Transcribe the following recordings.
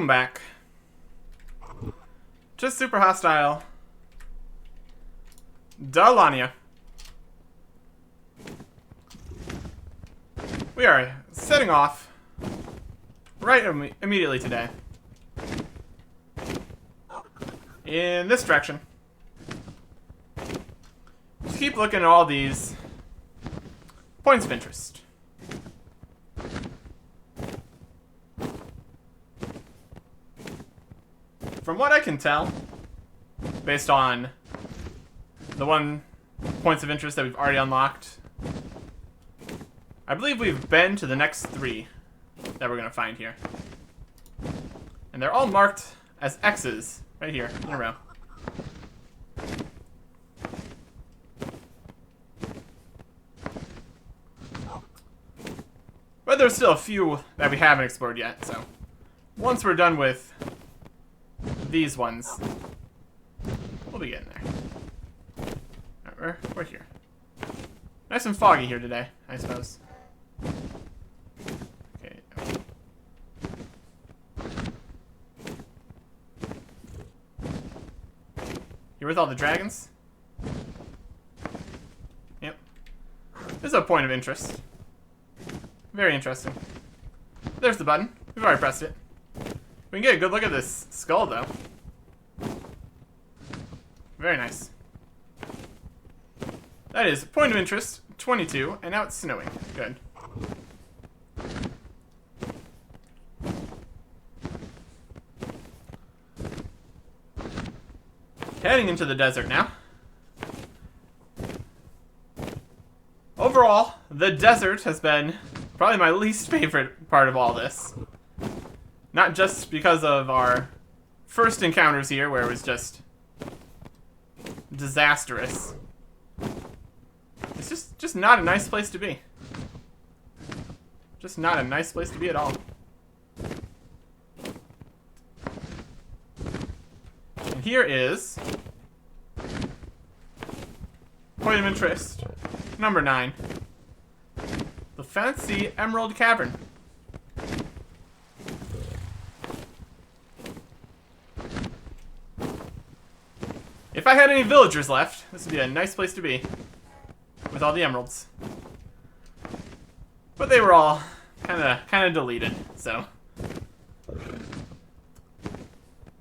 welcome back. Just super hostile. Dalania. We are setting off right immediately today in this direction. Just keep looking at all these points of interest. From what I can tell, based on the points of interest that we've already unlocked, I believe we've been to the next 3 that we're going to find here. And they're all marked as X's right here in a row. But there's still a few that we haven't explored yet, so once we're done with these ones, we'll be getting there. Alright, we're here. Nice and foggy here today, I suppose. Okay. Here with all the dragons? Yep. This is a point of interest. Very interesting. There's the button. We've already pressed it. We can get a good look at this skull, though. Very nice. That is point of interest 22, and now it's snowing. Good. Heading into the desert now. Overall, the desert has been probably my least favorite part of all this. Not just because of our first encounters here, where it was just disastrous. It's just not a nice place to be. Just not a nice place to be at all. And here is point of interest number 9. The fancy Emerald Cavern. If I had any villagers left, this would be a nice place to be. With all the emeralds. But they were all kinda deleted, so.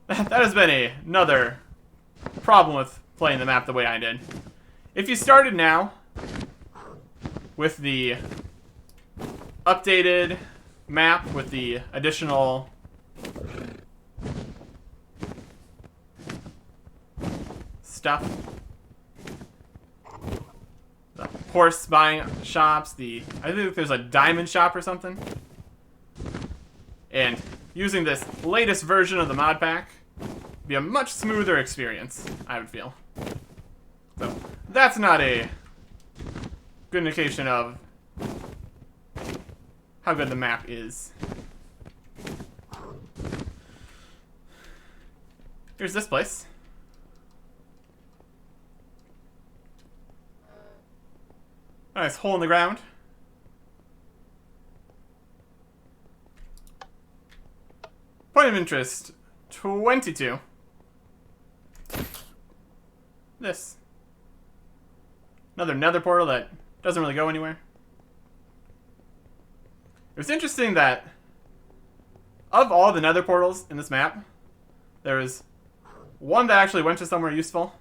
That has been another problem with playing the map the way I did. If you started now with the updated map with the additional stuff, the horse buying shops, I think there's a diamond shop or something, and using this latest version of the Modpack would be a much smoother experience, I would feel. So that's not a good indication of how good the map is. Here's this place. Nice hole in the ground. Point of interest 22. This. Another nether portal that doesn't really go anywhere. It was interesting that of all the nether portals in this map, there was one that actually went to somewhere useful.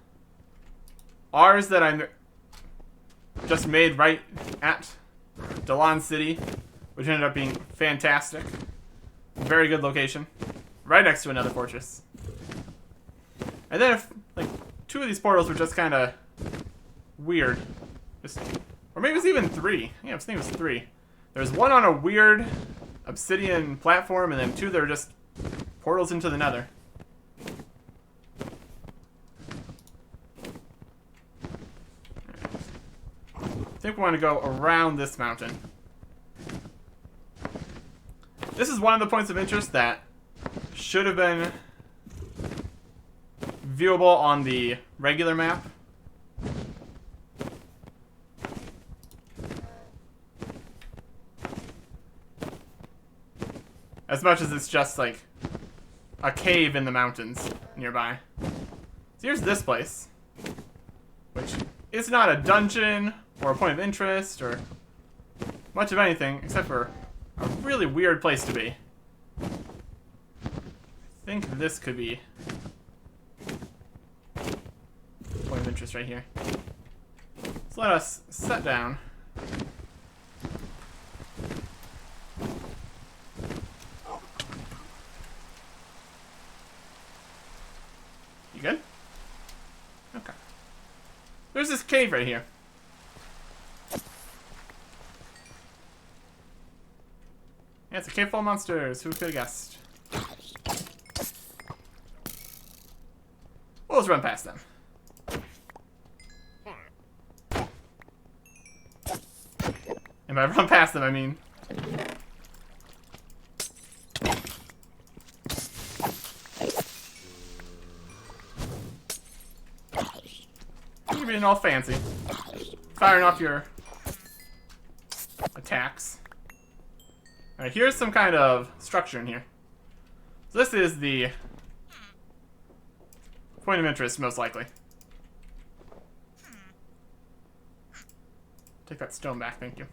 Ours that I just made right at Dalania City, which ended up being fantastic. Very good location. Right next to another fortress. And then, like, 2 of these portals were just kind of weird. Or maybe it was even 3. Yeah, I was thinking it was 3. There was one on a weird obsidian platform, and then 2 that were just portals into the nether. I think we want to go around this mountain. This is one of the points of interest that should have been viewable on the regular map. As much as it's just like a cave in the mountains nearby. So here's this place, which is not a dungeon or a point of interest or much of anything, except for a really weird place to be. I think this could be a point of interest right here. So let us sit down. You good? Okay. There's this cave right here. Yeah, it's a cave full of monsters. Who could have guessed? We'll just run past them. And by run past them, I mean... You're being all fancy. Firing off your attacks. Alright, here's some kind of structure in here. So this is the point of interest, most likely. Take that stone back, thank you.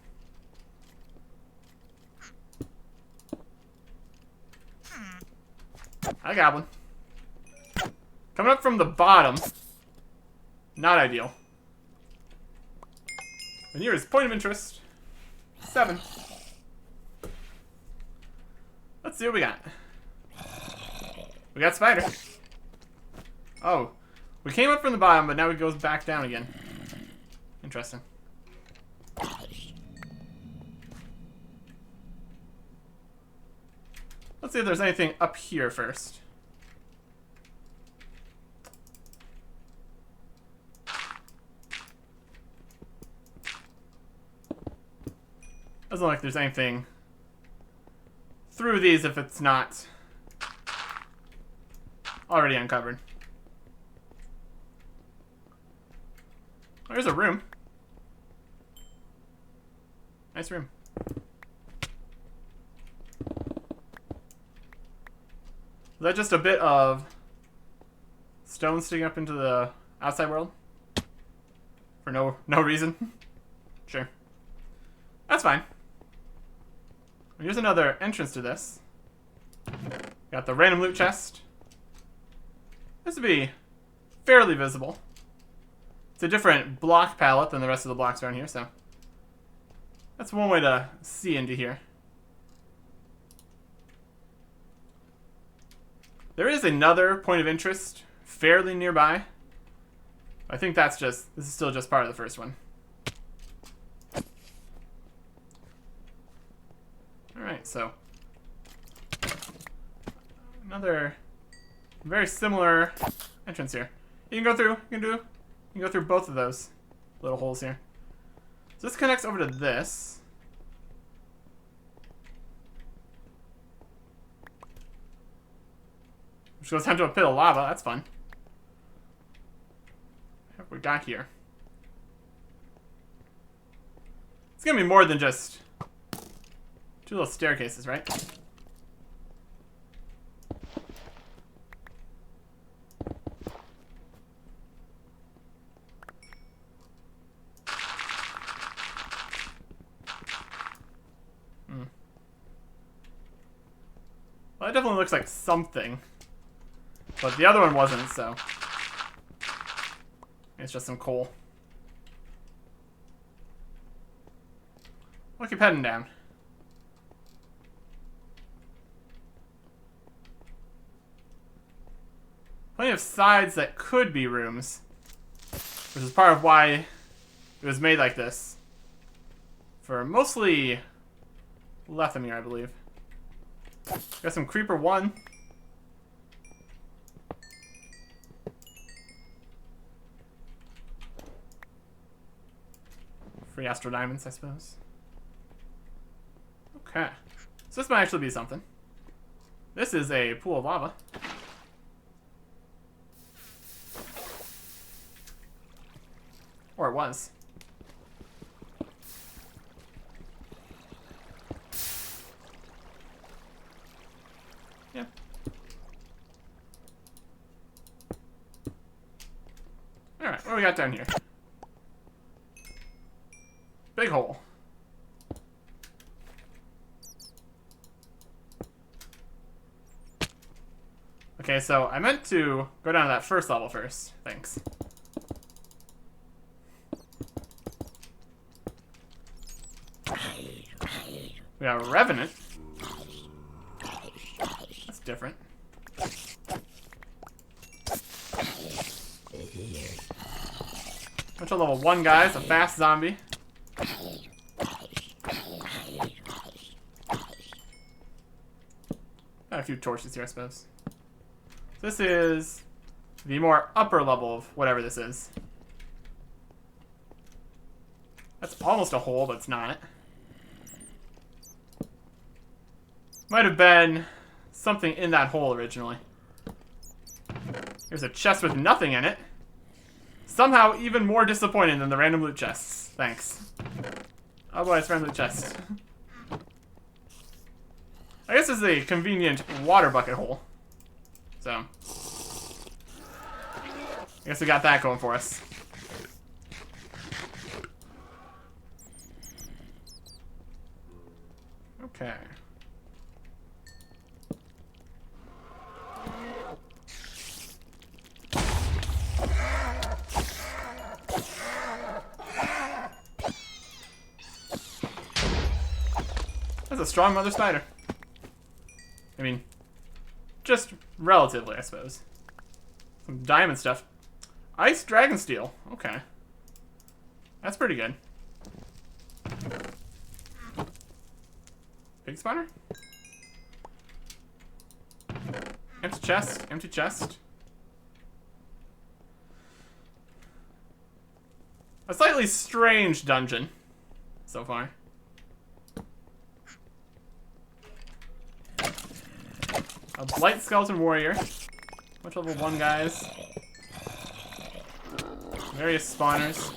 Hi, Goblin. Coming up from the bottom. Not ideal. And here is point of interest. 7. Let's see what we got. We got spider. Oh. We came up from the bottom, but now it goes back down again. Interesting. Let's see if there's anything up here first. Doesn't look like there's anything through these if it's not already uncovered. There's a room. Nice room. Is that just a bit of stone sticking up into the outside world? For no reason? Sure. That's fine. Here's another entrance to this. Got the random loot chest. This would be fairly visible. It's a different block palette than the rest of the blocks around here, so that's one way to see into here. There is another point of interest fairly nearby. I think this is still just part of the first one. Alright, so another very similar entrance here. You can go through both of those little holes here. So this connects over to this. Which goes down to a pit of lava. That's fun. What have we got here? It's gonna be more than just 2 little staircases, right? Well, that definitely looks like something. But the other one wasn't, so it's just some coal. We'll keep heading down. Plenty of sides that could be rooms, which is part of why it was made like this. For mostly Lethamir, I believe. Got some Creeper 1. Free Astro Diamonds, I suppose. Okay. So this might actually be something. This is a pool of lava. Or it was. Yeah. Alright, what do we got down here? Big hole. Okay, so I meant to go down to that first level first. Thanks. We got a Revenant. That's different. Bunch of level 1 guys, a fast zombie. Got a few torches here, I suppose. This is the more upper level of whatever this is. That's almost a hole, but it's not. Might have been something in that hole originally. Here's a chest with nothing in it. Somehow even more disappointing than the random loot chests. Thanks. Oh boy, it's random loot chest. I guess this is a convenient water bucket hole. So, I guess we got that going for us. Okay. That's a strong mother spider. I mean, just relatively, I suppose. Some diamond stuff. Ice dragon steel. Okay. That's pretty good. Big spawner? Empty chest. Empty chest. A slightly strange dungeon so far. A blight skeleton warrior. Bunch of level 1 guys. Various spawners.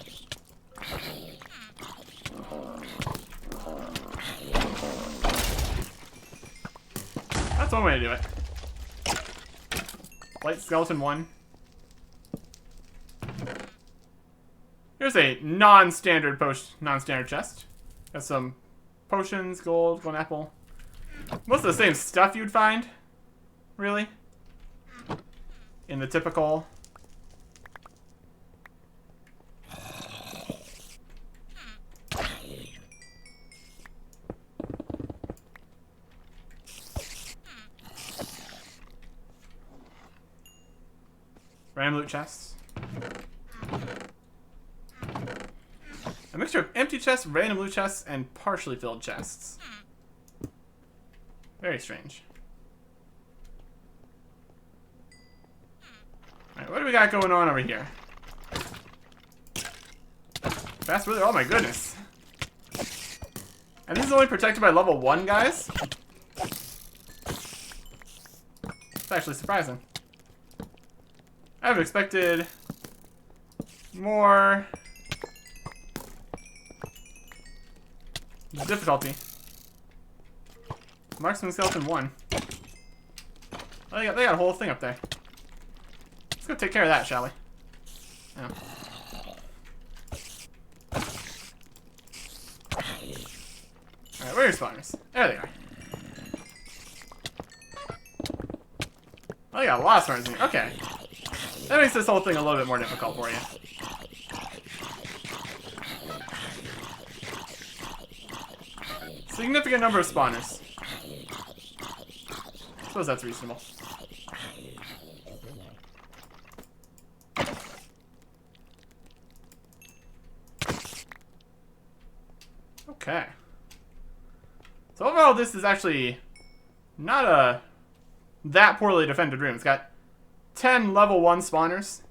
That's one way to do it. Blight skeleton 1. Here's a non-standard chest. Got some potions, gold, golden apple. Most of the same stuff you'd find, really, in the typical random loot chests. A mixture of empty chests, random loot chests, and partially filled chests. Very strange. Alright, what do we got going on over here? Fast wither, oh my goodness. And this is only protected by level 1 guys? It's actually surprising. I would have expected more difficulty. Marksman skeleton 1. Oh, they got a whole thing up there. Let's go take care of that, shall we? Oh. Alright, where are your spawners? There they are. Oh, they got a lot of spawners in here. Okay. That makes this whole thing a little bit more difficult for you. Significant number of spawners. I suppose that's reasonable. Okay. So overall, this is actually not a that poorly defended room. It's got 10 level 1 spawners.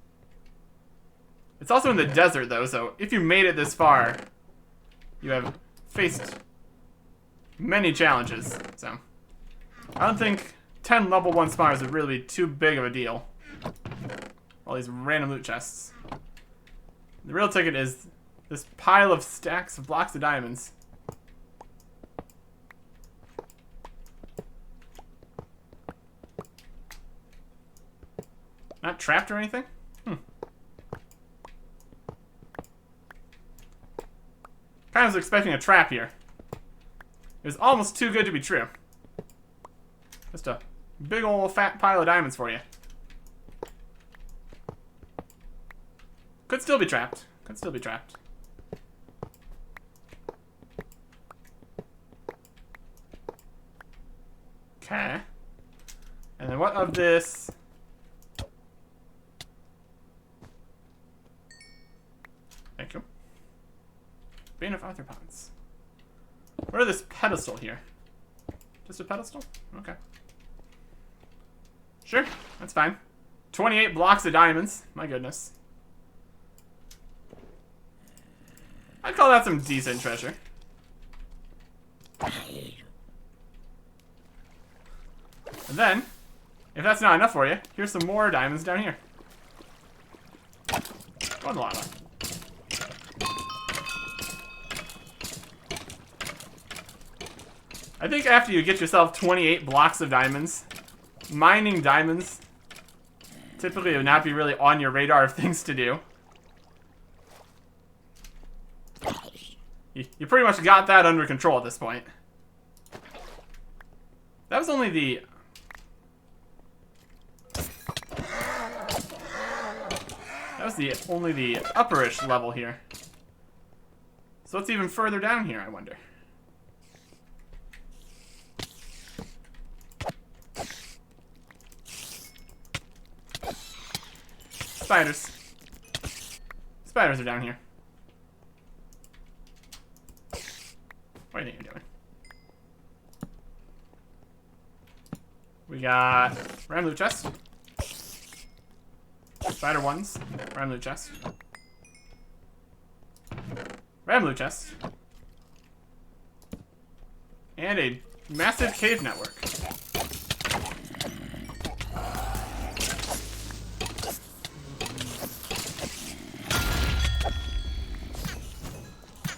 It's also in the desert, though, so if you made it this far, you have faced many challenges. So I don't think 10 level 1 spawners would really be too big of a deal. All these random loot chests. The real ticket is this pile of stacks of blocks of diamonds. Not trapped or anything? Hmm. kind of was expecting a trap here. It was almost too good to be true. Just a big old fat pile of diamonds for you. Could still be trapped. Could still be trapped. Okay. And then what of this? Thank you. Bane of arthropods. What are this pedestal here? Just a pedestal? Okay. Sure, that's fine. 28 blocks of diamonds. My goodness. I'd call that some decent treasure. And then, if that's not enough for you, here's some more diamonds down here. Go in the lava. I think after you get yourself 28 blocks of diamonds, mining diamonds typically would not be really on your radar of things to do. You pretty much got that under control at this point. That was only the... That was only the upperish level here. So what's even further down here, I wonder? Spiders. Spiders are down here. What do you think you're doing? We got random loot chest. Spider ones. Random loot chest. Random loot chest. And a massive cave network.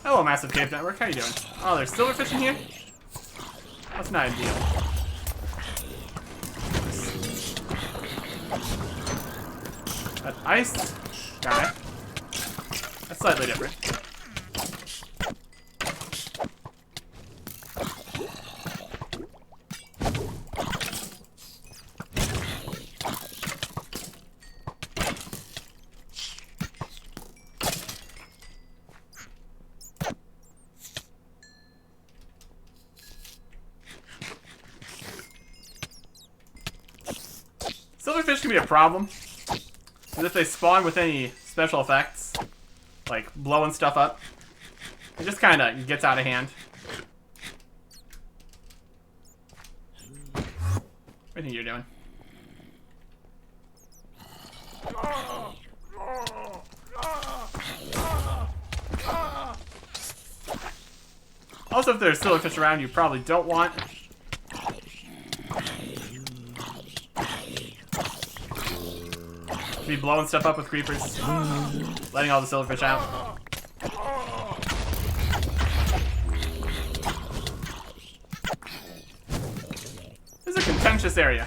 Hello, massive cave network. How you doing? Oh, there's silverfish in here? That's not ideal. That ice guy. That's slightly different. Silverfish can be a problem. Because if they spawn with any special effects, like blowing stuff up, it just kind of gets out of hand. What do you think you're doing? Also, if there's silverfish around, you probably don't want be blowing stuff up with creepers, letting all the silverfish out. This is a contentious area.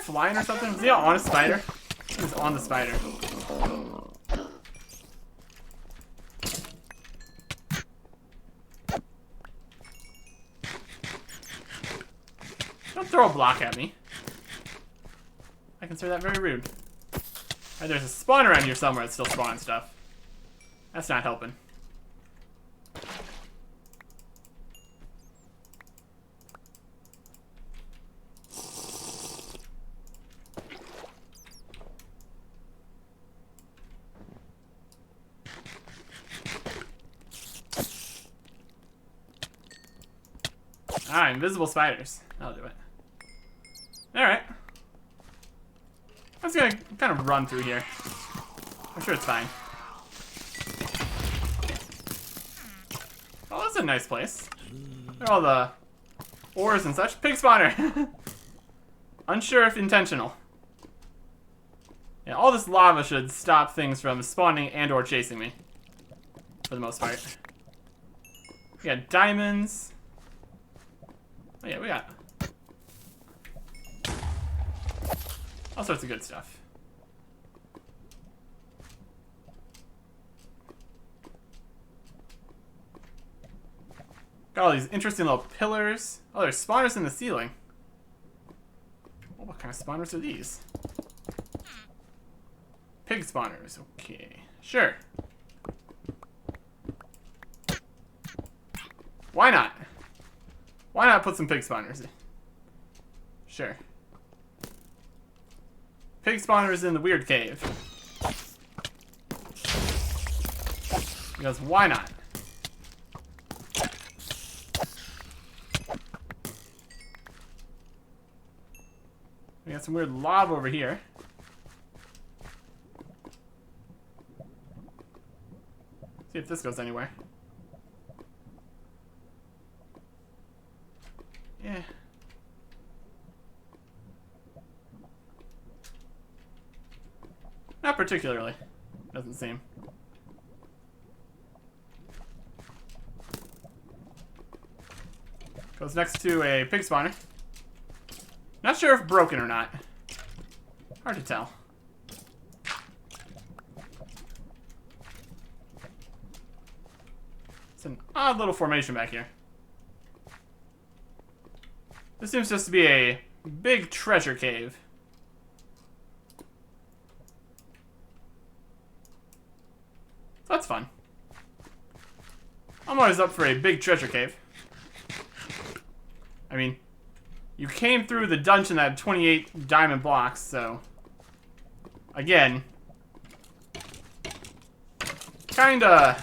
Flying or something? Was he on a spider? He was on the spider. Don't throw a block at me. I consider that very rude. Right, there's a spawn around here somewhere that's still spawning stuff. That's not helping. Ah, invisible spiders. That'll do it. Alright. I'm just gonna kind of run through here. I'm sure it's fine. Oh, that's a nice place. There are all the ores and such. Pig spawner! Unsure if intentional. Yeah, all this lava should stop things from spawning and or chasing me. for the most part. We got diamonds. Oh yeah, we got all sorts of good stuff. Got all these interesting little pillars. Oh, there's spawners in the ceiling. Oh, what kind of spawners are these? Pig spawners. Okay, sure. Why not? Why not put some pig spawners in? Sure. Pig spawners in the weird cave. Because why not? We got some weird lava over here. See if this goes anywhere. Yeah. Not particularly. Doesn't seem. Goes next to a pig spawner. Not sure if broken or not. Hard to tell. It's an odd little formation back here. This seems just to be a big treasure cave. So that's fun. I'm always up for a big treasure cave. I mean, you came through the dungeon that had 28 diamond blocks, so... Again... Kinda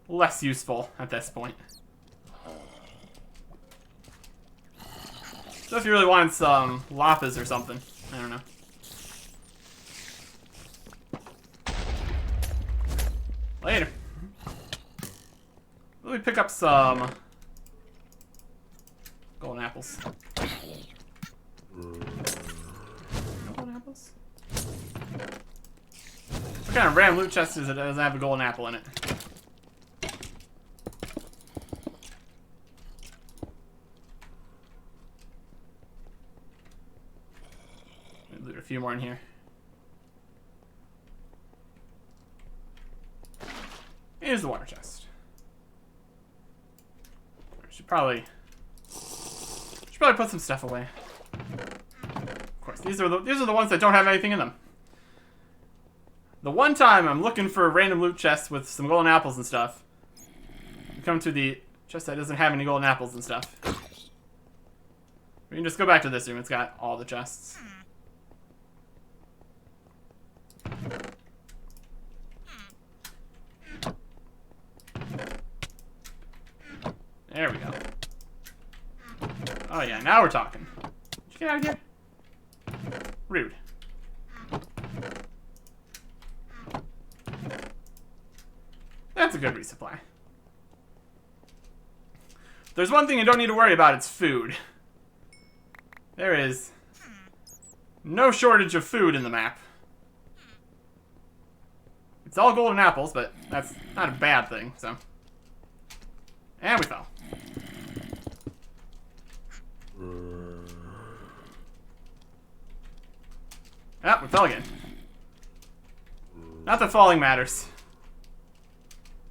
less useful at this point. So if you really wanted some lapis or something, I don't know. Later. Let me pick up some golden apples. Golden apples? What kind of random loot chest is it that doesn't have a golden apple in it? Loot a few more in here. Here's the water chest. Should probably put some stuff away. Of course, these are the ones that don't have anything in them. The one time I'm looking for a random loot chest with some golden apples and stuff, you come to the chest that doesn't have any golden apples and stuff. We can just go back to this room. It's got all the chests. There we go. Oh yeah, now we're talking. Did you get out of here? Rude. That's a good resupply. There's one thing you don't need to worry about, it's food. There is no shortage of food in the map. It's all golden apples, but that's not a bad thing, so. And we fell. Ah, we fell again. Not that falling matters.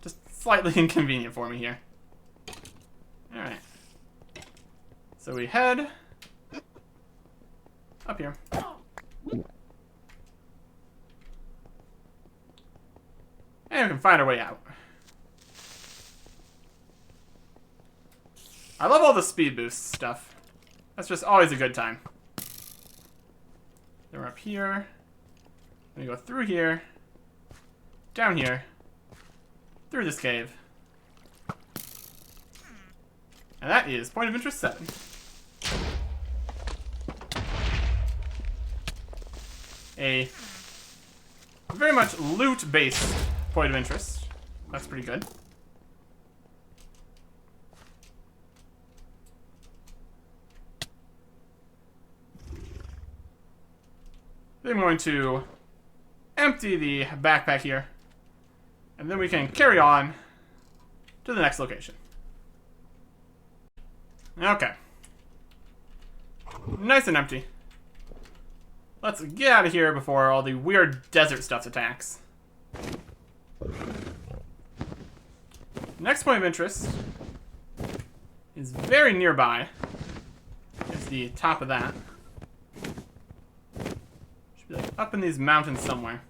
Just slightly inconvenient for me here. Alright. So we head up here. And we can find our way out. I love all the speed boost stuff. That's just always a good time. Then we're up here. We go through here. Down here. Through this cave. And that is point of interest 7. A very much loot-based point of interest. That's pretty good. I'm going to empty the backpack here. And then we can carry on to the next location. Okay. Nice and empty. Let's get out of here before all the weird desert stuff attacks. Next point of interest is very nearby. It's the top of that. Should be like up in these mountains somewhere.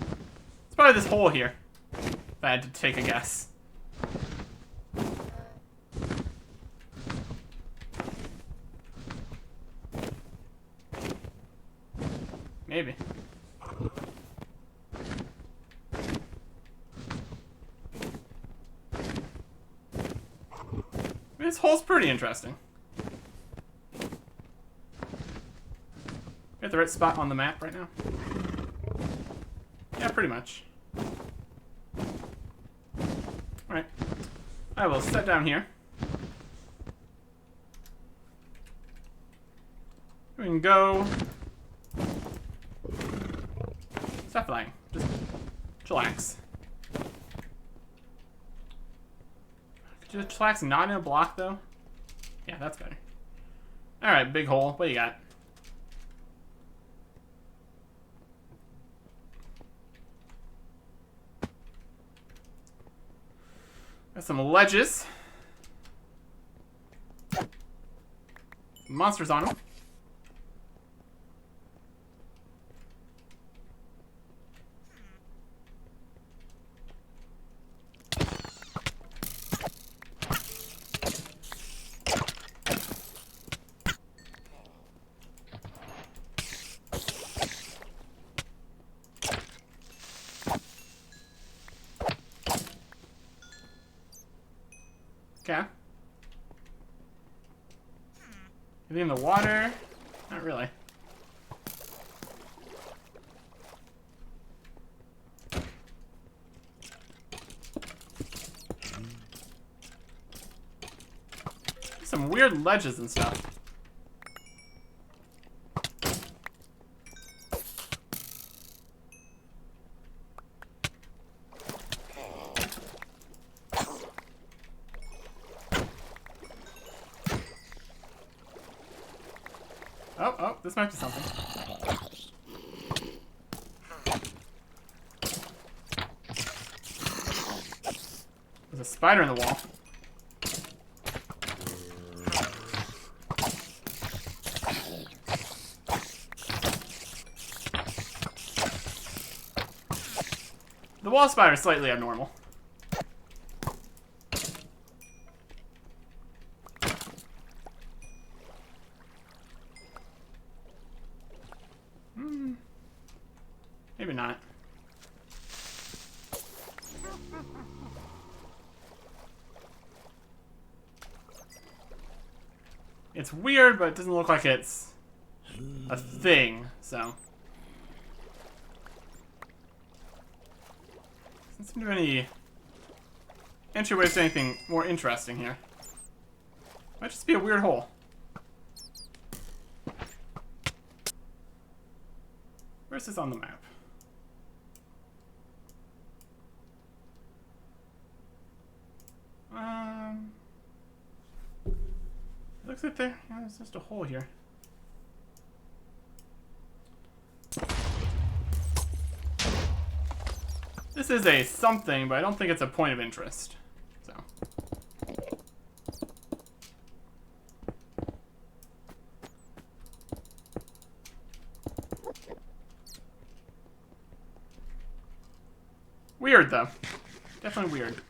It's probably this hole here, if I had to take a guess. Maybe. This hole's pretty interesting. At the right spot on the map right now? Yeah, pretty much. Alright. I will sit down here. We can go. Stop flying. Just chillax. Could you just chillax not in a block, though? Yeah, that's better. Alright, big hole. What do you got? Got some ledges. Monsters on them. Okay. Anything in the water? Not really. Some weird ledges and stuff. Oh, this might be something. There's a spider in the wall. The wall spider is slightly abnormal. Maybe not. It's weird, but it doesn't look like it's a thing, so. Doesn't seem to have any entryways to anything more interesting here. Might just be a weird hole. Where's this on the map? It looks like there. Yeah, there's just a hole here. This is a something, but I don't think it's a point of interest. So. Weird, though. Definitely weird.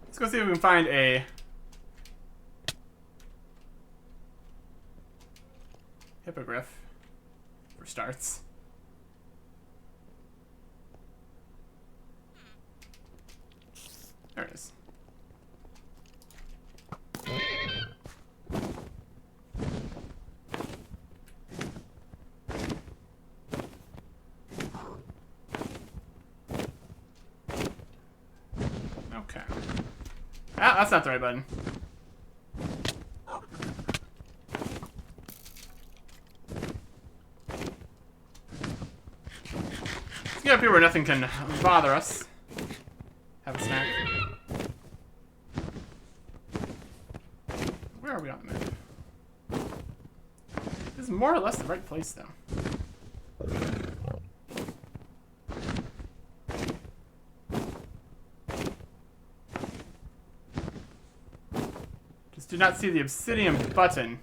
Let's go see if we can find a hippogriff for starts. There it is. Okay. Ah, that's not the right button. Let's get up here where nothing can bother us. Have a snack. Where are we on the map? This is more or less the right place, though. Just do not see the obsidian button.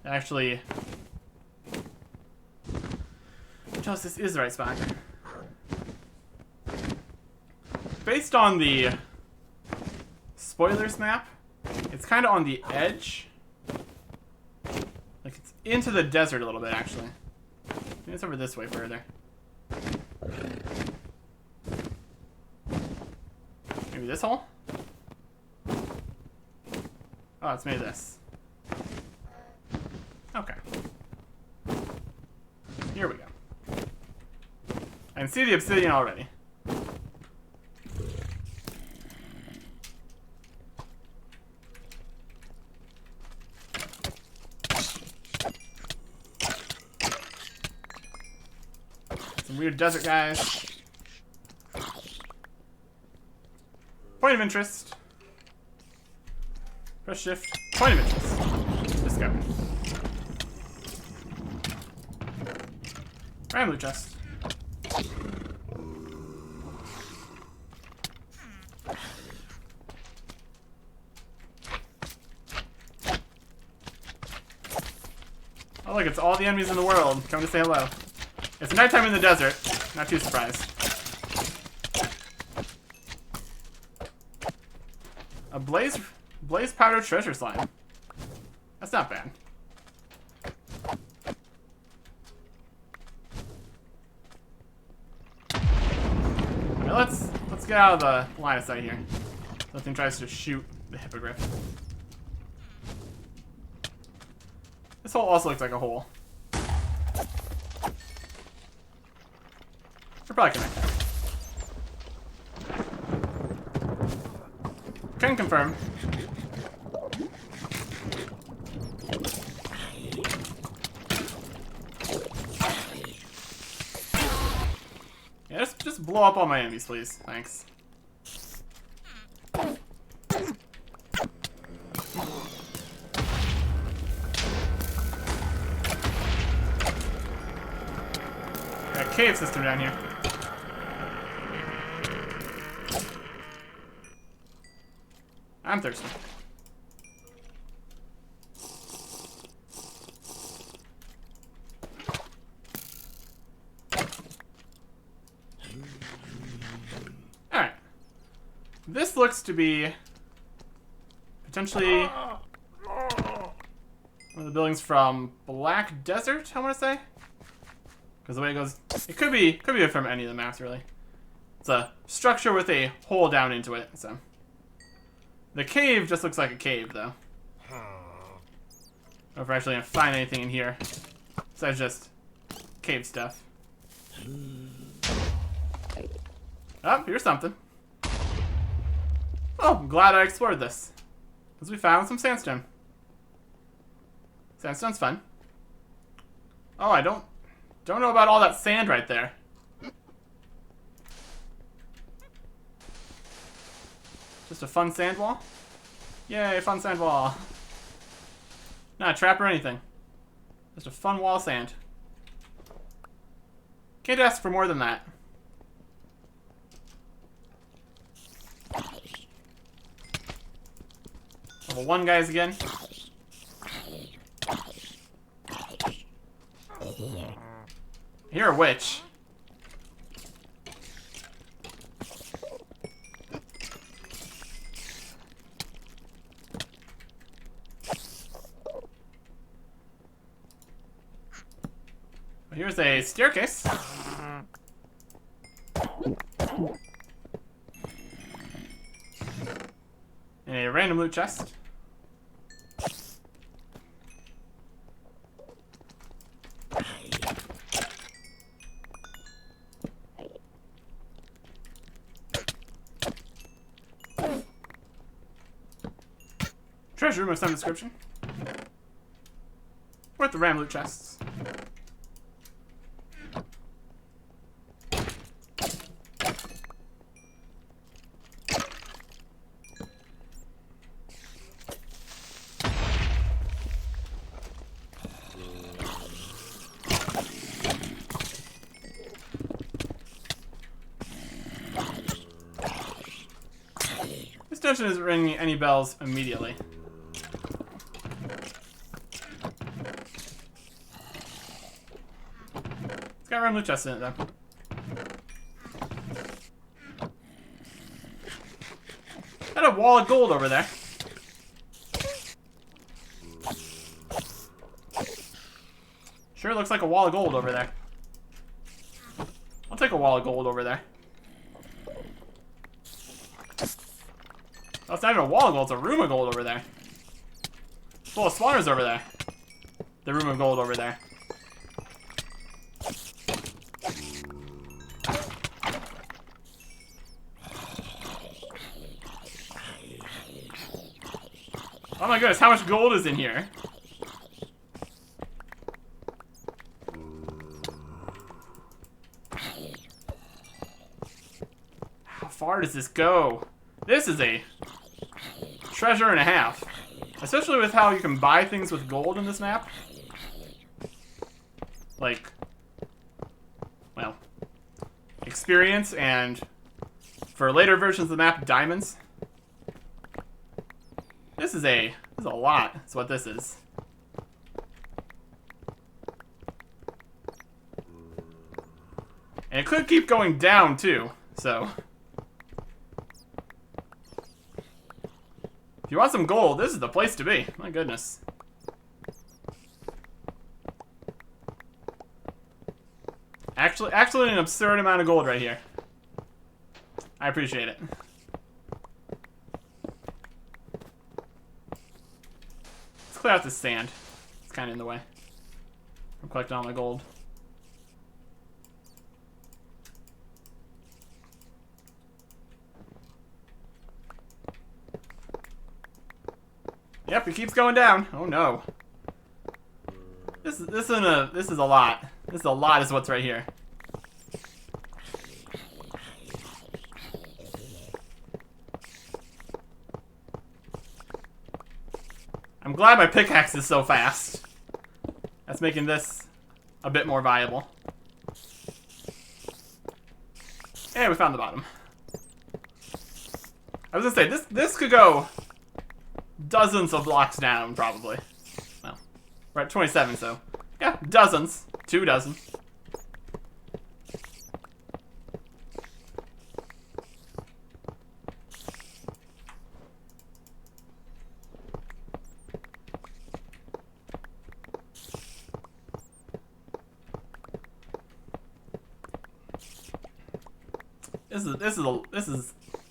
Actually, tell us this is the right spot. Based on the spoilers map, it's kind of on the edge. Like, it's into the desert a little bit, actually. Maybe it's over this way further. Maybe this hole? Oh, it's made this. Okay. Here we go. I can see the obsidian already. Some weird desert guys. Point of interest. Press shift. Point of interest. Discovered. Random loot chest. Oh look, it's all the enemies in the world. Come to say hello. It's nighttime in the desert. Not too surprised. A blaze powder treasure slime. That's not bad. Alright, let's get out of the line of sight here. Something tries to shoot the hippogriff. This hole also looks like a hole. We're probably connected. Can confirm. Yeah, just blow up all my enemies, please. Thanks. Got a cave system down here. I'm thirsty. Alright. This looks to be potentially one of the buildings from Black Desert, I want to say. Because the way it goes, it could be from any of the maps, really. It's a structure with a hole down into it, so. The cave just looks like a cave, though. I don't know if we're actually gonna find anything in here besides just cave stuff. Oh, here's something. Oh, I'm glad I explored this. Because we found some sandstone. Sandstone's fun. Oh, I don't know about all that sand right there. Just a fun sand wall? Yay, fun sand wall. Not a trap or anything. Just a fun wall of sand. Can't ask for more than that. Level 1 guys again. You're a witch. Here's a staircase. And a random loot chest. treasure room of some description. Worth the ram loot chests. This dungeon isn't ringing any bells immediately. It's got ram loot chests in it, though. Got a wall of gold over there. Sure looks like a wall of gold over there. I'll take a wall of gold over there. Oh, it's not even a wall of gold, it's a room of gold over there. Full of spawners over there. The room of gold over there. Oh my goodness, how much gold is in here? How far does this go? This is a treasure and a half. Especially with how you can buy things with gold in this map. Like, well, experience and, for later versions of the map, diamonds. This is a lot, that's what this is. And it could keep going down, too, so. If you want some gold, this is the place to be. My goodness. Actually an absurd amount of gold right here. I appreciate it. Let's clear out this sand. It's kind of in the way. I'm collecting all my gold. Yep, it keeps going down. Oh no. This is a lot. This is a lot is what's right here. I'm glad my pickaxe is so fast. That's making this a bit more viable. And we found the bottom. I was gonna say, this could go dozens of blocks down, probably. Well, we're at 27, so yeah, dozens. 2 dozen.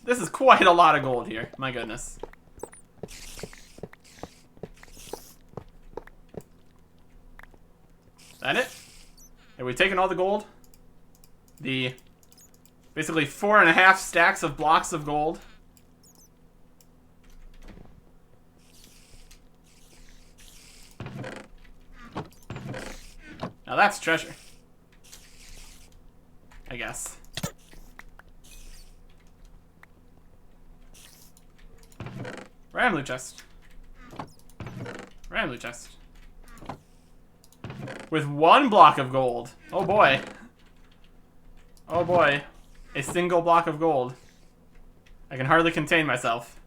This is quite a lot of gold here. My goodness. That it? Have we taken all the gold? The basically 4.5 stacks of blocks of gold. Now that's treasure. I guess. Ram loot chest. Ram loot chest. With 1 block of gold. Oh boy. Oh boy. A single block of gold. I can hardly contain myself.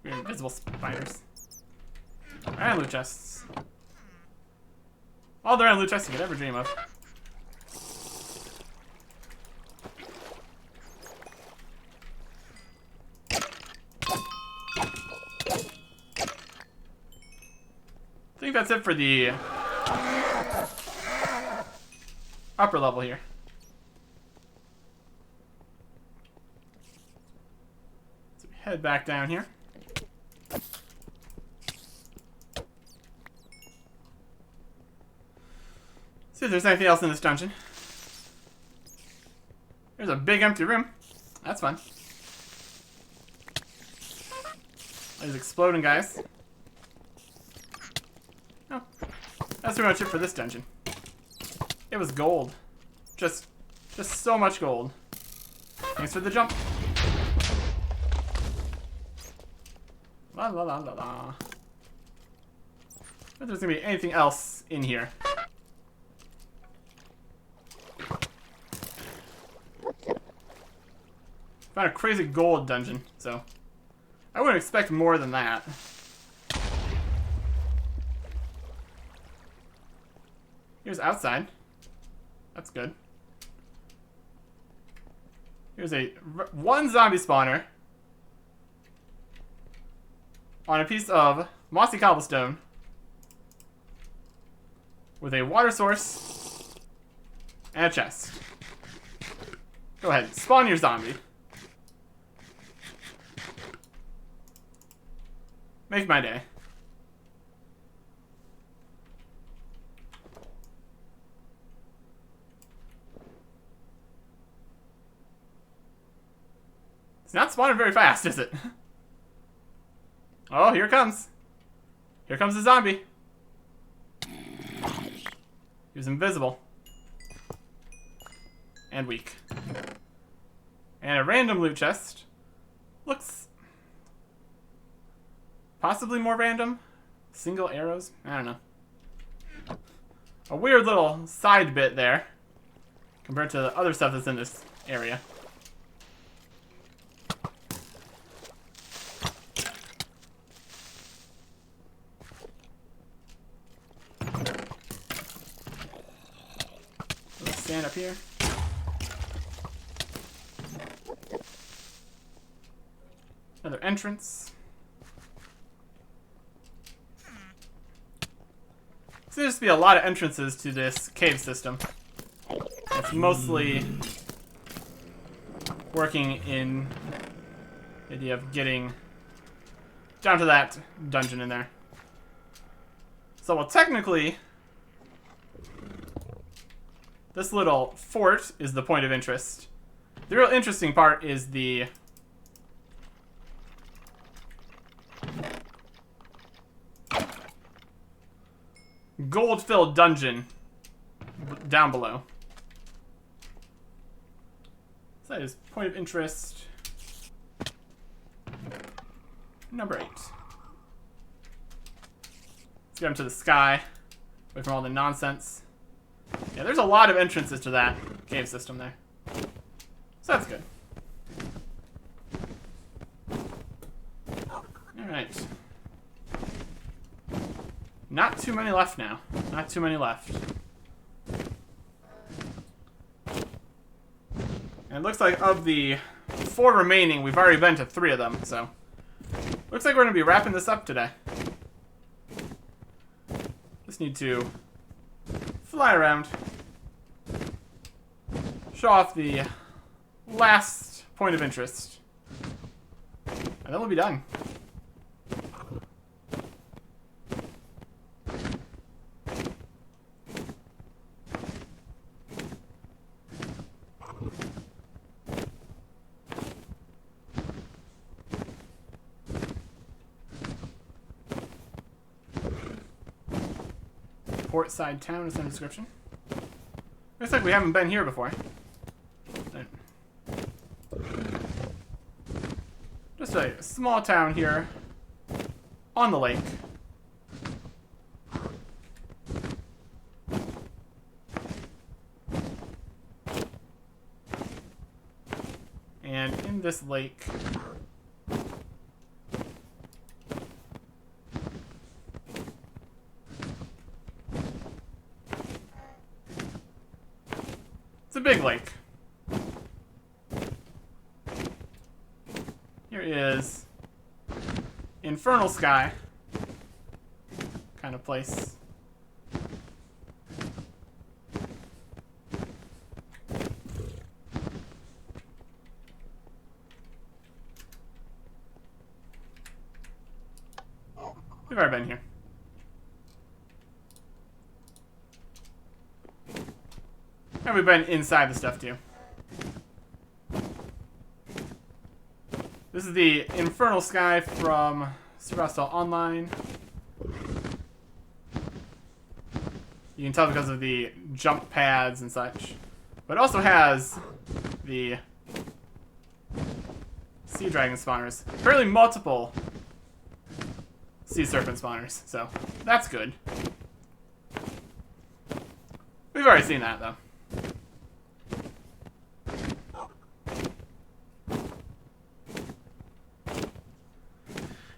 Weird invisible spiders. Ram loot chests. All the ram loot chests you could ever dream of. I think that's it for the upper level here. So we head back down here. See if there's anything else in this dungeon. There's a big empty room. That's fun. There's exploding guys. Oh, that's pretty much it for this dungeon. It was gold. Just so much gold. Thanks for the jump. La la la la la. If there's gonna be anything else in here. Found a crazy gold dungeon, so I wouldn't expect more than that. Here's outside. That's good. Here's one zombie spawner on a piece of mossy cobblestone with a water source and a chest. Go ahead, spawn your zombie. Make my day. It's not spawning very fast, is it? Oh, here it comes. Here comes the zombie. He was invisible. And weak. And a random loot chest. Looks possibly more random. Single arrows? I don't know. A weird little side bit there compared to the other stuff that's in this area. Let's stand up here. Another entrance. So there's to be a lot of entrances to this cave system. It's mostly working in the idea of getting down to that dungeon in there. So, well, technically, this little fort is the point of interest. The real interesting part is the gold-filled dungeon down below. So that is point of interest number 8. Let's get into the sky, away from all the nonsense. Yeah, there's a lot of entrances to that cave system there. So that's good. Alright. Not too many left now. Not too many left. And it looks like of the 4 remaining, we've already been to 3 of them, so looks like we're going to be wrapping this up today. Just need to fly around, show off the last point of interest, and then we'll be done. Portside town is in the description. Looks like we haven't been here before. Just a small town here on the lake. And in this lake, it's a big lake. Here is Infernal Sky kind of place. We've already been here. And we've been inside the stuff too. This is the Infernal Sky from Supercell Online. You can tell because of the jump pads and such. But it also has the sea dragon spawners. Apparently multiple sea serpent spawners, so that's good. We've already seen that, though.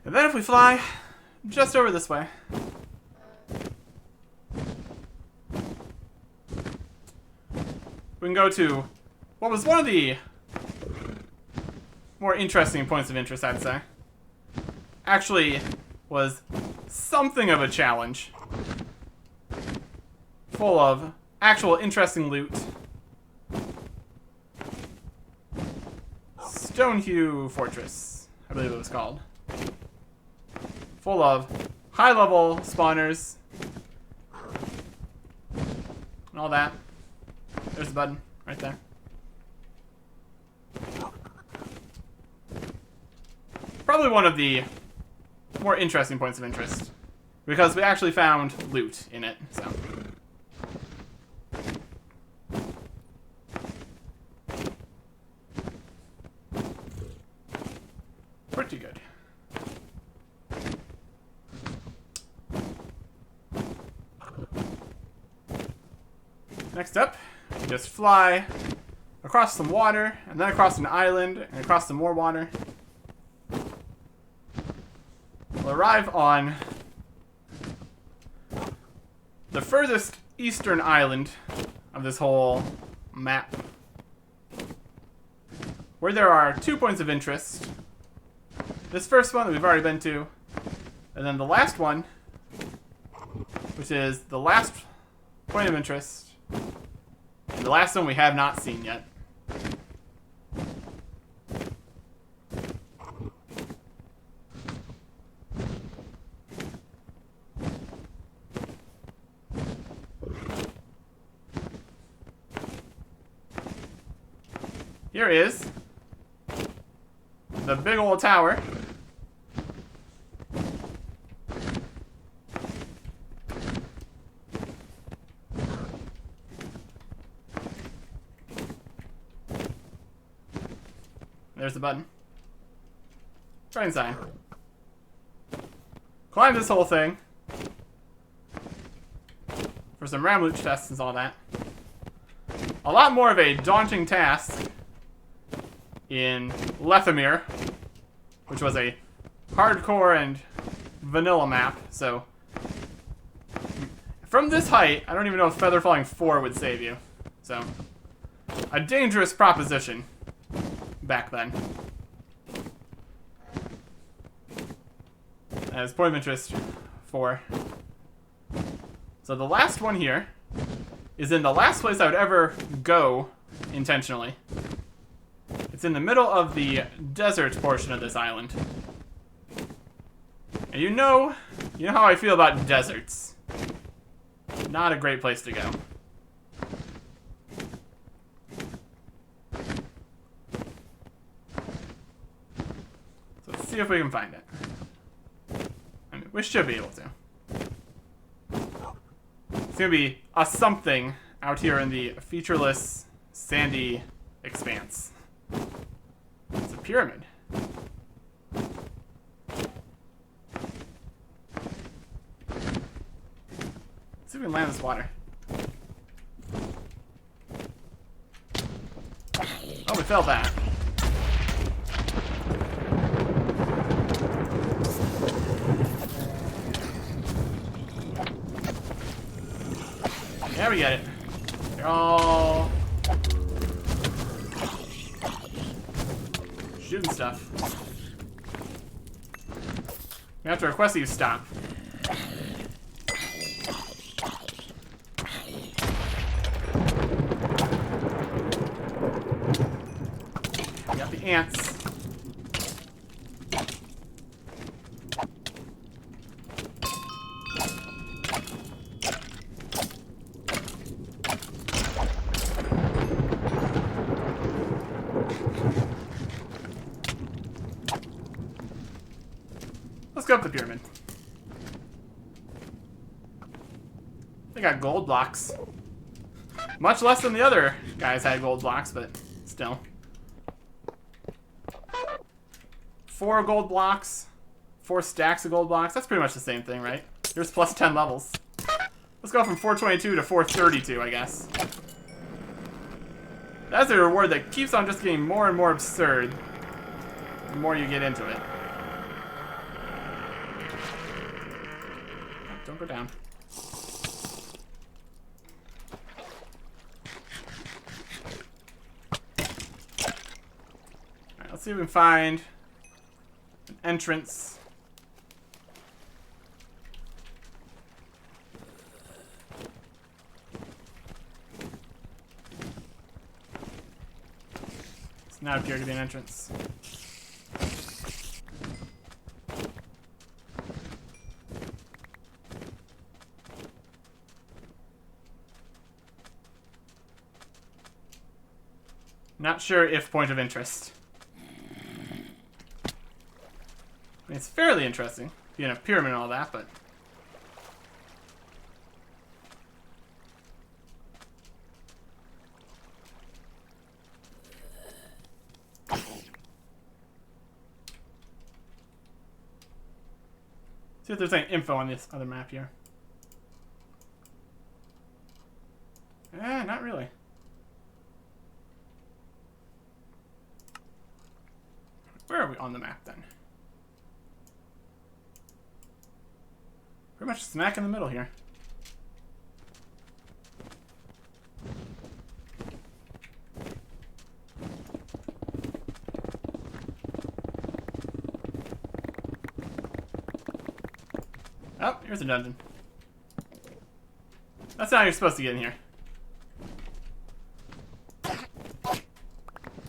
And then if we fly just over this way, we can go to what was one of the more interesting points of interest, I'd say. Actually, was something of a challenge. Full of actual interesting loot. Stonehue Fortress, I believe it was called. Full of high-level spawners. And all that. There's the button, right there. Probably one of the more interesting points of interest. Because we actually found loot in it, so. Pretty good. Next up, we just fly across some water, and then across an island, and across some more water. We'll arrive on the furthest eastern island of this whole map, where there are 2 points of interest. This first one that we've already been to, and then the last one, which is the last point of interest, and the last one we have not seen yet. Here is the big old tower. There's the button. Right inside. Climb this whole thing for some ram loot chests and all that. A lot more of a daunting task in Lethamyr, which was a hardcore and vanilla map, so from this height, I don't even know if Feather Falling 4 would save you. So, a dangerous proposition back then. As point of interest 4. So the last one here is in the last place I would ever go intentionally. It's in the middle of the desert portion of this island. And you know how I feel about deserts. Not a great place to go. So let's see if we can find it. I mean, we should be able to. It's gonna be a something out here in the featureless, sandy expanse. It's a pyramid. Let's see if we can land this water. Oh, we failed that. Yeah, we get it. They're all shooting stuff. We have to request that you stop. We got the ants. scope the pyramid. They got gold blocks. Much less than the other guys had gold blocks, but still. 4 gold blocks. 4 stacks of gold blocks. That's pretty much the same thing, right? Here's plus 10 levels. Let's go from 422 to 432, I guess. That's a reward that keeps on just getting more and more absurd the more you get into it. Don't go down. Alright, let's see if we can find an entrance. It's not appear to be an entrance. Not sure if point of interest. I mean, it's fairly interesting, being a pyramid and all that, but... See if there's any info on this other map here. Not really. Where are we on the map, then? Pretty much smack in the middle here. Oh, here's a dungeon. That's not how you're supposed to get in here.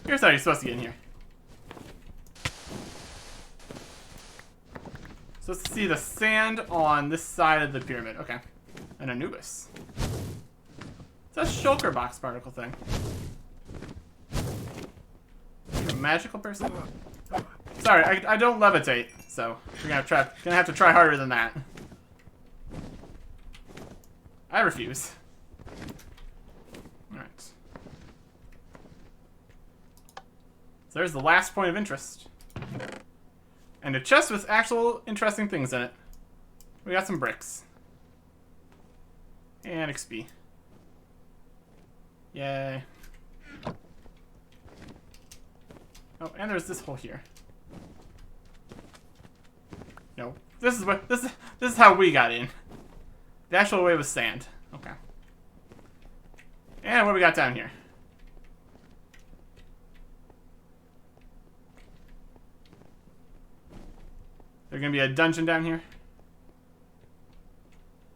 Here's how you're supposed to get in here. So let's see the sand on this side of the pyramid. Okay. And Anubis. It's a shulker box particle thing. You're a magical person? Sorry, I don't levitate, so we're gonna have to try harder than that. I refuse. Alright. So there's the last point of interest. And a chest with actual interesting things in it. We got some bricks. And XP. Yay. Oh, and there's this hole here. No. This is how we got in. The actual way was sand. Okay. And what do we got down here? There's gonna be a dungeon down here?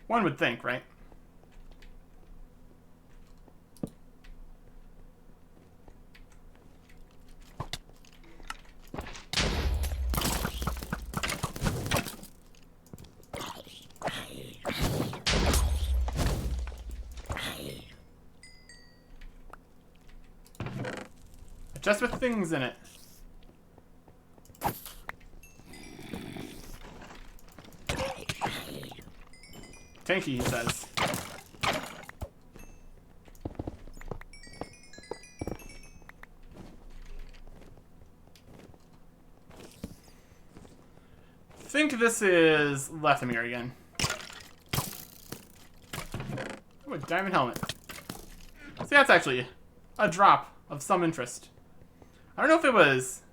One would think, right? Just with things in it. Tanky, he says. Think this is Lethamyr again. Oh, a diamond helmet. See, that's actually a drop of some interest. I don't know if it was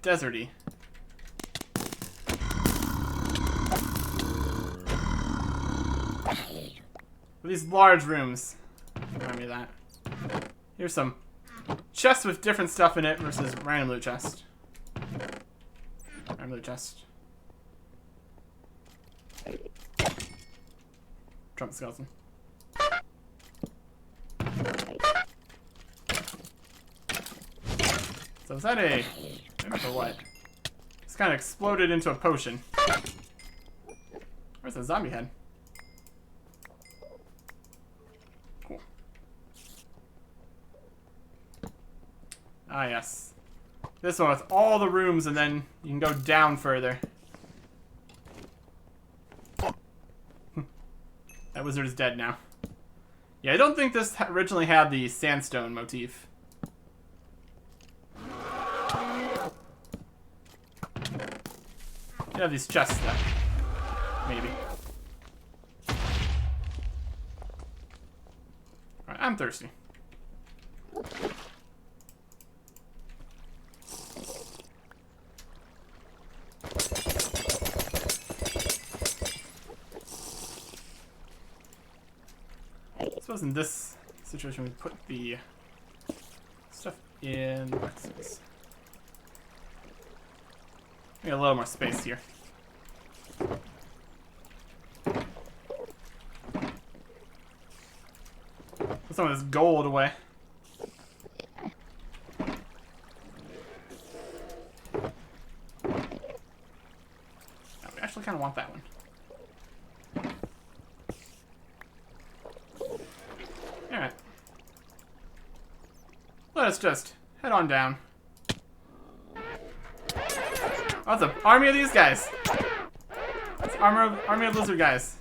deserty. These large rooms remind me of that. Here's some chests with different stuff in it versus random loot chest. Random loot chest. Trump skeleton. So is that a... I don't know for what. It's kind of exploded into a potion. Where's the zombie head? Cool. Ah, yes. This one with all the rooms, and then you can go down further. That wizard is dead now. Yeah, I don't think this originally had the sandstone motif. You have these chests though. Maybe. Alright, I'm thirsty. I suppose in this situation we put the stuff in boxes. We got a little more space here. Put some of this gold away. No, we actually kind of want that one. Alright. Let us just head on down. Oh, it's an army of these guys. It's army of lizard guys.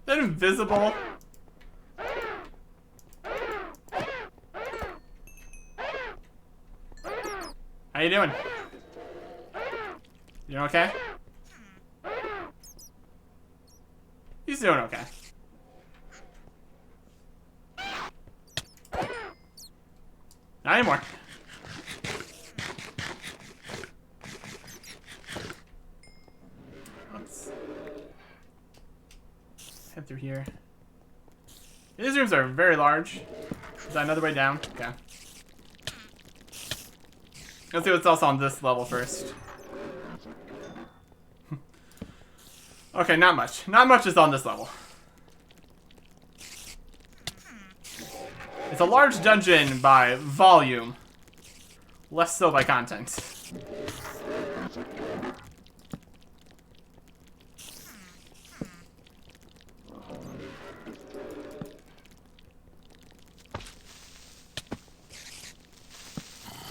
They're invisible. How you doing? You okay? He's doing okay. Not anymore. Let's head through here. These rooms are very large. Is that another way down? Okay. Let's see what's else on this level first. Okay, not much. Not much is on this level. It's a large dungeon by volume, less so by content.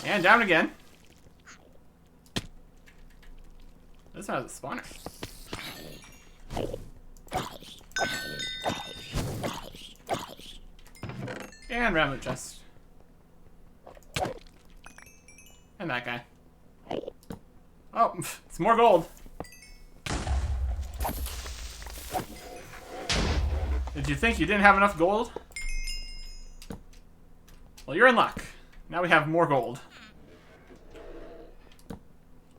And down again. This one has a spawner. And rabbit chest. And that guy. Oh, it's more gold. Did you think you didn't have enough gold? Well, you're in luck. Now we have more gold.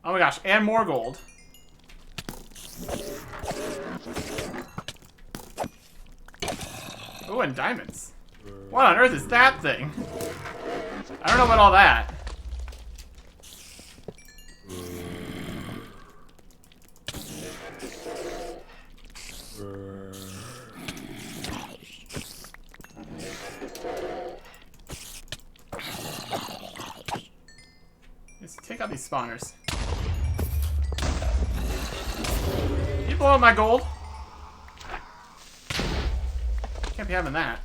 Oh my gosh, and more gold. Oh, and diamonds. What on earth is that thing? I don't know about all that. Let's take out these spawners. You blow up my gold? Can't be having that.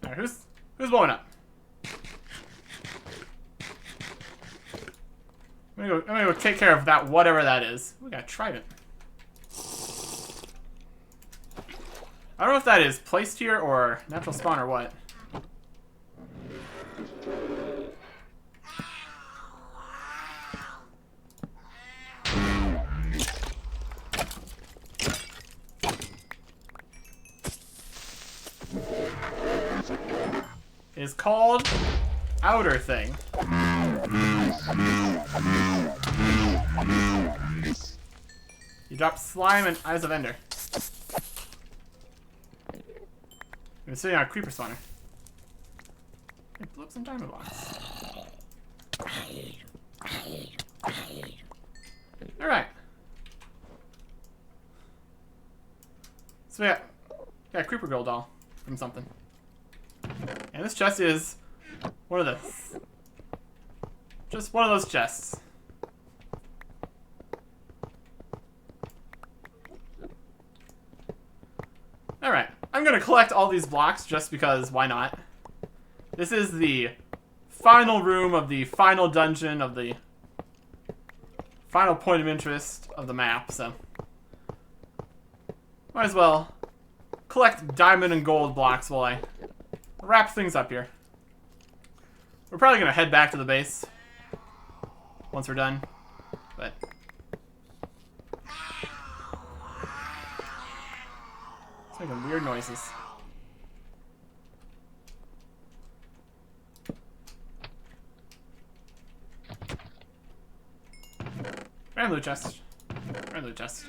Alright, who's blowing up? I'm gonna go take care of that, whatever that is. We got a trident. I don't know if that is placed here or natural spawn or what. Is called outer thing. You drop slime and eyes of ender. I'm sitting on a creeper spawner. Hey, blew up some diamond blocks. Alright. So yeah, Got a creeper girl doll from something. And this chest is one of the... just one of those chests. Alright, I'm gonna collect all these blocks just because why not? This is the final room of the final dungeon of the final point of interest of the map, so might as well collect diamond and gold blocks while I wrap things up here. We're probably gonna head back to the base once we're done, but it's making weird noises. Random loot chest. Random loot chest.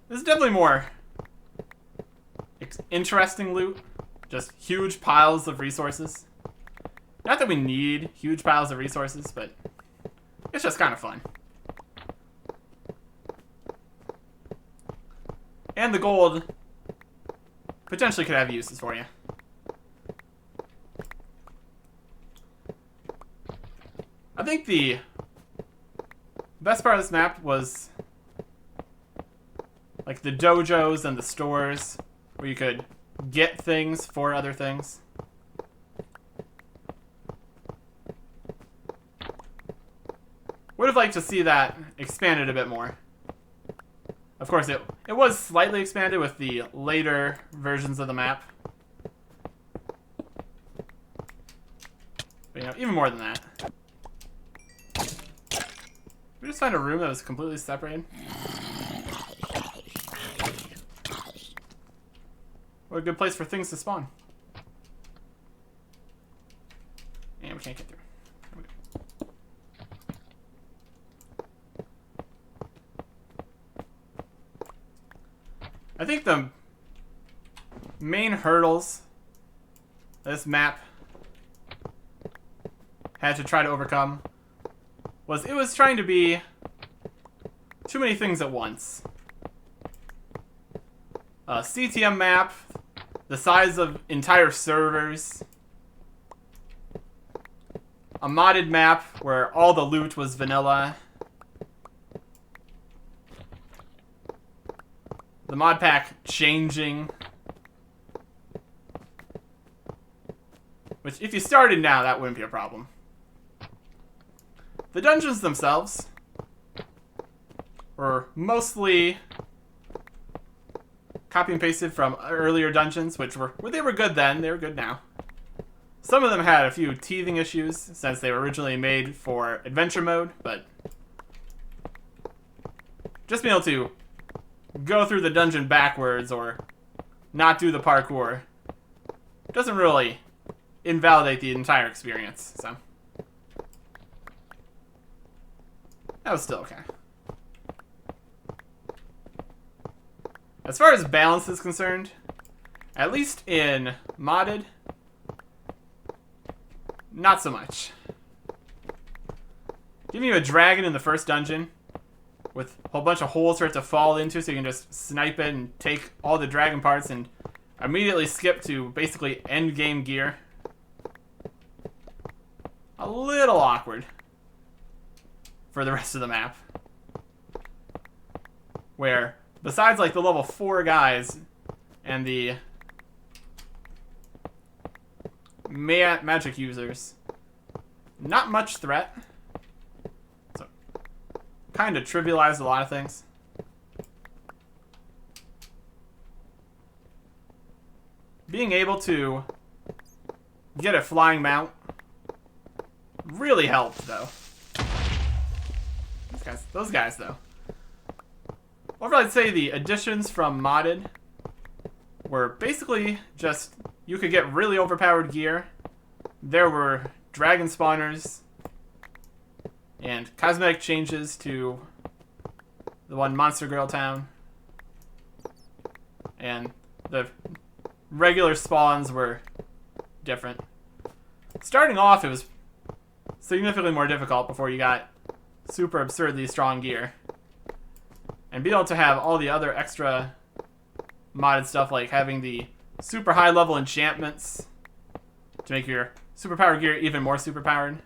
This is definitely more interesting loot. Just huge piles of resources. Not that we need huge piles of resources, but it's just kind of fun. And the gold potentially could have uses for you. I think the best part of this map was like the dojos and the stores where you could get things for other things. Would have liked to see that expanded a bit more. Of course, it was slightly expanded with the later versions of the map. But, you know, even more than that. We just find a room that was completely separated. What a good place for things to spawn. And we can't get through. There we go. I think the main hurdles this map had to try to overcome was it was trying to be too many things at once. A CTM map, the size of entire servers, a modded map where all the loot was vanilla, the Modpack changing, which if you started now, that wouldn't be a problem. The dungeons themselves were mostly copy and pasted from earlier dungeons, which were good then, they were good now. Some of them had a few teething issues since they were originally made for adventure mode, but just being able to go through the dungeon backwards or not do the parkour doesn't really invalidate the entire experience, so that was still okay. As far as balance is concerned, at least in modded, not so much. Give you a dragon in the first dungeon with a whole bunch of holes for it to fall into so you can just snipe it and take all the dragon parts and immediately skip to basically end game gear. A little awkward for the rest of the map. Where, besides like the level 4 guys and the magic users, not much threat. So, kind of trivialized a lot of things. Being able to get a flying mount really helped, though. Those guys, though. Overall, I'd say the additions from modded were basically just you could get really overpowered gear. There were dragon spawners and cosmetic changes to the one Monster Girl town. And the regular spawns were different. Starting off, it was significantly more difficult before you got super absurdly strong gear. And be able to have all the other extra modded stuff, like having the super high level enchantments to make your superpower gear even more superpowered.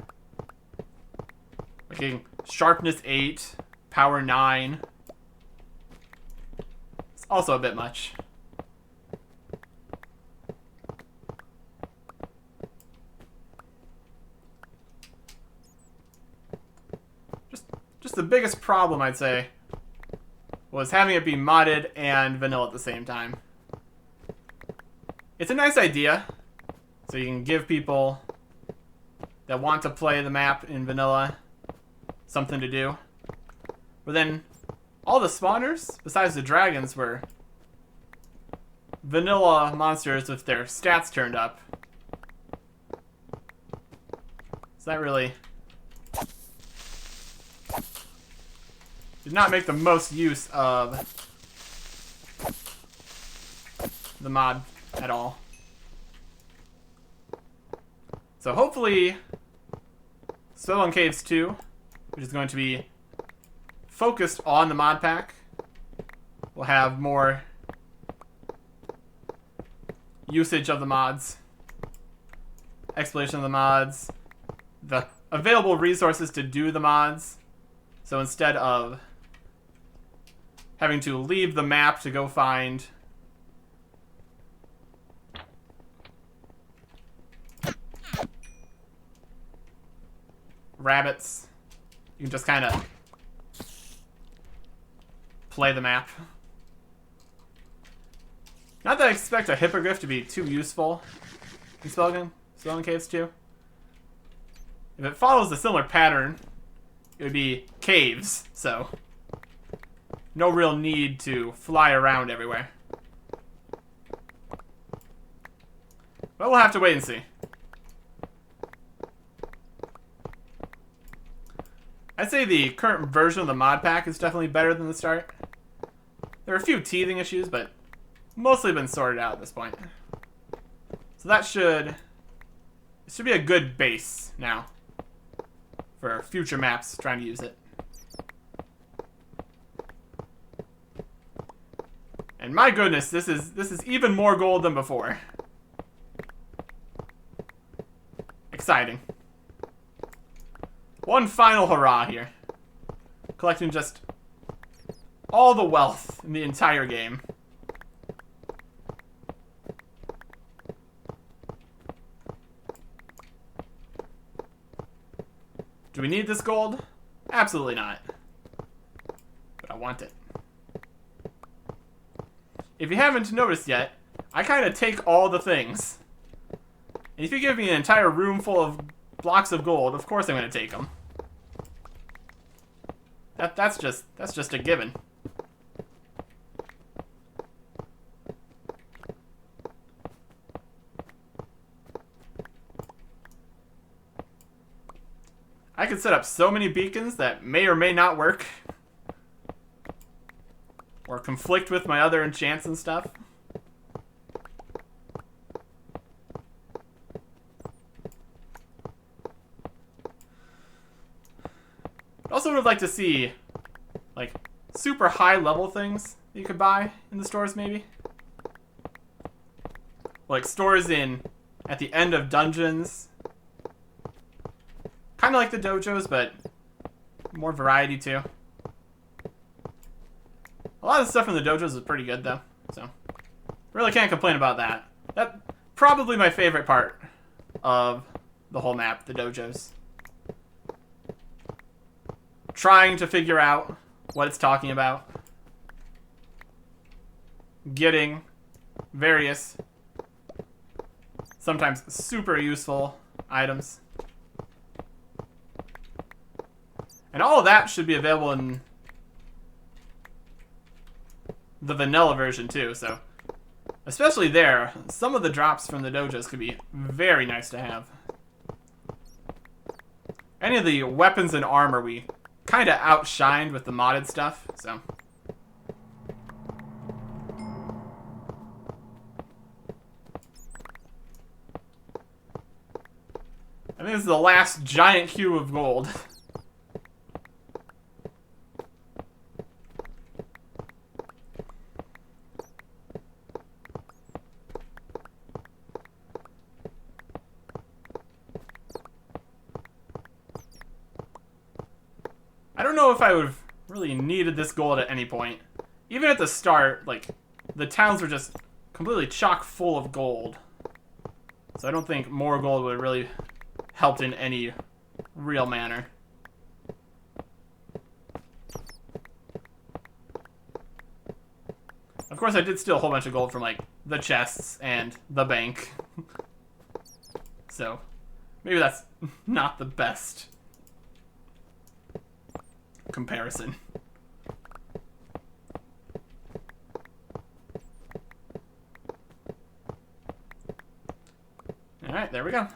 Making sharpness 8, power 9. It's also a bit much. Just the biggest problem, I'd say, was having it be modded and vanilla at the same time. It's a nice idea, so you can give people that want to play the map in vanilla something to do. But then, all the spawners, besides the dragons, were vanilla monsters with their stats turned up. So that really did not make the most use of the mod at all. So hopefully Stolen Caves 2, which is going to be focused on the mod pack, will have more usage of the mods, exploration of the mods, the available resources to do the mods. So instead of having to leave the map to go find rabbits, you can just kind of play the map. Not that I expect a hippogriff to be too useful in Stolen Caves 2. If it follows a similar pattern, it would be caves, so no real need to fly around everywhere. But we'll have to wait and see. I'd say the current version of the mod pack is definitely better than the start. There are a few teething issues, but mostly been sorted out at this point. So that should be a good base now for future maps trying to use it. And my goodness, this is even more gold than before. Exciting. One final hurrah here. Collecting just all the wealth in the entire game. Do we need this gold? Absolutely not. But I want it. If you haven't noticed yet, I kind of take all the things. And if you give me an entire room full of blocks of gold, of course I'm going to take them. That's just a given. I could set up so many beacons that may or may not work. Or conflict with my other enchants and stuff. I also would like to see, like, super high level things that you could buy in the stores, maybe. Like stores at the end of dungeons. Kind of like the dojos, but more variety too. A lot of the stuff in the dojos is pretty good though, so really can't complain about that. That's probably my favorite part of the whole map, the dojos. Trying to figure out what it's talking about. Getting various, sometimes super useful items. And all of that should be available in the vanilla version too, so especially there, some of the drops from the dojos could be very nice to have. Any of the weapons and armor we kind of outshined with the modded stuff, so. I think this is the last giant cube of gold. don't know if I would have really needed this gold at any point. Even at the start, like, the towns were just completely chock full of gold. So I don't think more gold would have really helped in any real manner. Of course, I did steal a whole bunch of gold from, like, the chests and the bank. So, maybe that's not the best comparison. Alright, there we go.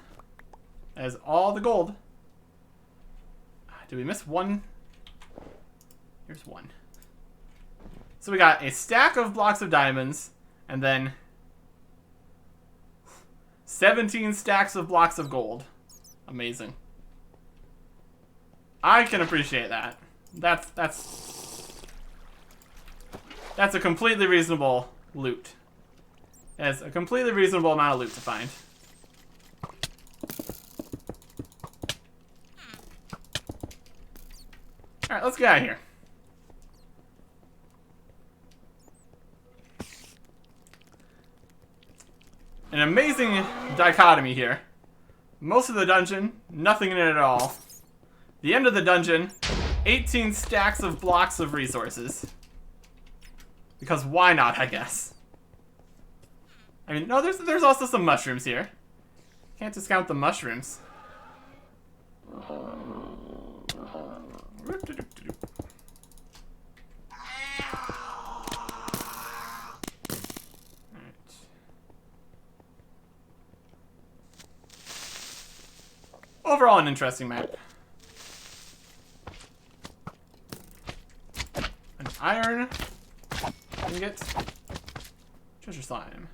That is all the gold. Did we miss one? Here's one. So we got a stack of blocks of diamonds, and then 17 stacks of blocks of gold. Amazing. I can appreciate that. That's a completely reasonable loot. That's a completely reasonable amount of loot to find. Alright, let's get out of here. An amazing dichotomy here. Most of the dungeon, nothing in it at all. The end of the dungeon, 18 stacks of blocks of resources. Because why not, I guess. I mean, no, there's also some mushrooms here. Can't discount the mushrooms. Overall, an interesting map. An iron ingot. Treasure slime.